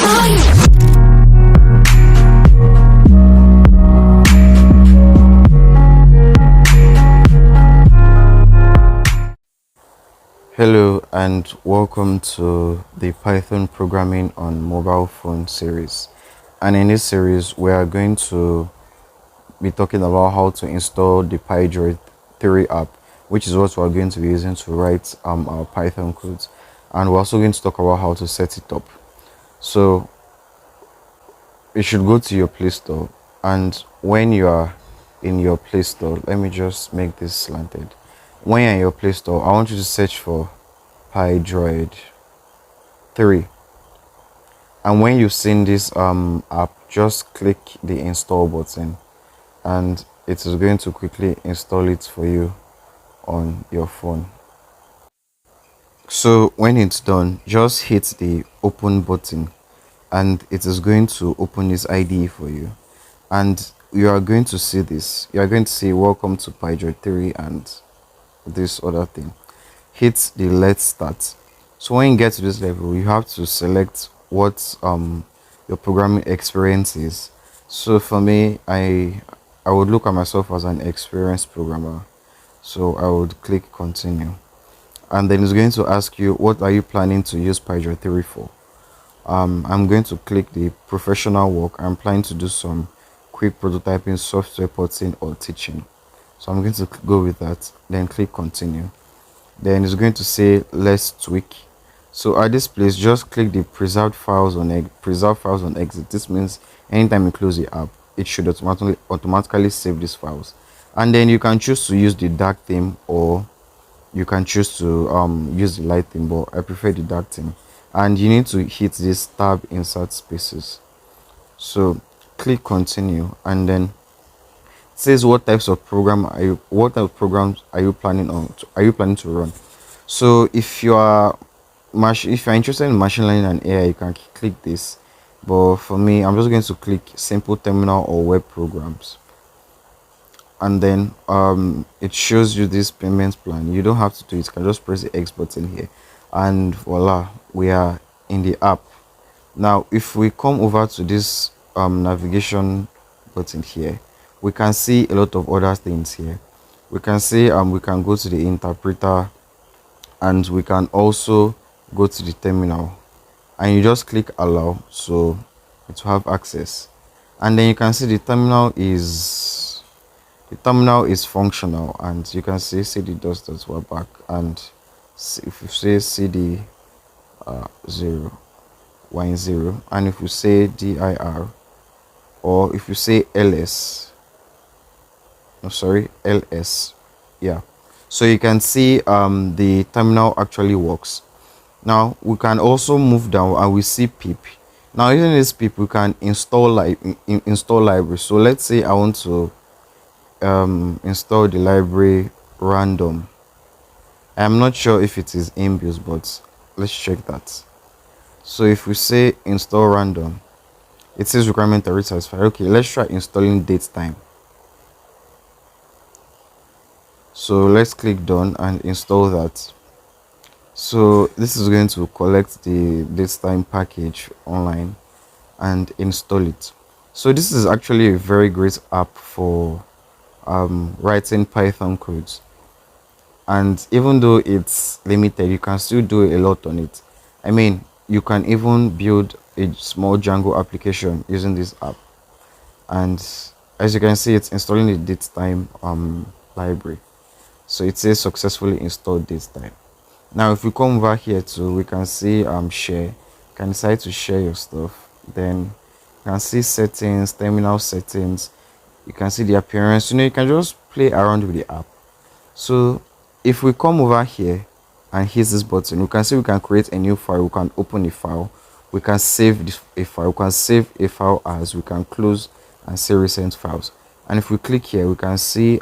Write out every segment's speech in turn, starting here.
Hello and welcome to the Python programming on mobile phone series. And in this series, we are going to be talking about how to install the PyDroid 3 app, which is what we're going to be using to write our Python codes. And we're also going to talk about how to set it up. So you should go to your Play Store, and when you are in your Play Store, let me just make this slanted. When you're in your Play Store, I want you to search for PyDroid 3, and when you've seen this app, just click the install button and it is going to quickly install it for you on your phone. So when it's done, just hit the open button and it is going to open this IDE for you, and you are going to see this. You are going to say welcome to PyDroid 3 and this other thing. Hit the let's start. So when you get to this level, you have to select what your programming experience is. So for me, I would look at myself as an experienced programmer, so I would click continue, and then it's going to ask you what are you planning to use PyDroid 3 for. I'm going to click the professional work. I'm planning to do some quick prototyping, software porting, or teaching, so I'm going to go with that. Then click continue. Then it's going to say let's tweak. So at this place, just click the preserve files on exit. This means anytime you close the app, it should automatically save these files. And then you can choose to use the dark theme, or you can choose to use the light theme, but I prefer the dark theme. And you need to hit this tab insert spaces. So click continue, and then it says what type of programs are you planning to run. So if you are interested in machine learning and AI, you can click this, but for me, I'm just going to click simple terminal or web programs, and then it shows you this payment plan. You don't have to do it. You can just press the X button here, and voila, we are in the app. Now if we come over to this navigation button here, we can see a lot of other things here. We can see we can go to the interpreter, and we can also go to the terminal, and you just click allow, so it will have access. And then you can see the terminal is functional, and you can see cd dots were back, and if you say cd 0 y0, and if you say dir, or if you say ls, yeah, so you can see the terminal actually works. Now we can also move down and we see pip. Now using this pip, we can install library. So let's say I want to install the library random. I'm not sure if it is inbuilt, but let's check that. So if we say install random, it says requirement already satisfied. Okay, let's try installing datetime. So let's click done and install that. So this is going to collect the datetime package online and install it. So this is actually a very great app for writing Python codes, and even though it's limited, you can still do a lot on it. I mean, you can even build a small Django application using this app, and as you can see, it's installing the datetime library. So it says successfully installed datetime. Now if we come over here too, we can see share. You can decide to share your stuff. Then you can see settings, terminal settings. You can see the appearance. You can just play around with the app. So if we come over here and hit this button, we can see we can create a new file. We can open a file. We can save a file. We can save a file as. We can close and see recent files. And if we click here, we can see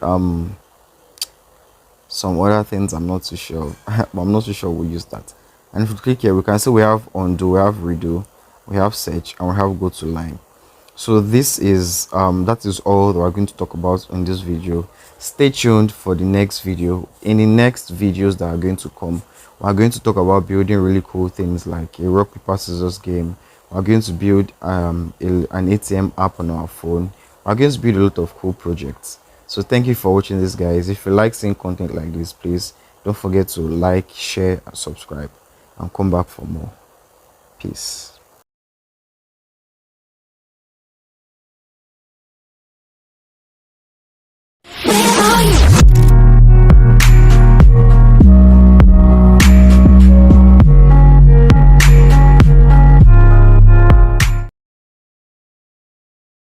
some other things. I'm not too sure, but I'm not too sure we'll use that. And if we click here, we can see we have undo, we have redo, we have search, and we have go to line. So this is that is all that we're going to talk about in this video. Stay tuned for the next video. In the next videos that are going to come, we're going to talk about building really cool things like a rock paper scissors game. We're going to build an ATM app on our phone. We're going to build a lot of cool projects. So thank you for watching this, guys. If you like seeing content like this, please don't forget to like, share, and subscribe, and come back for more. Peace. Where are you?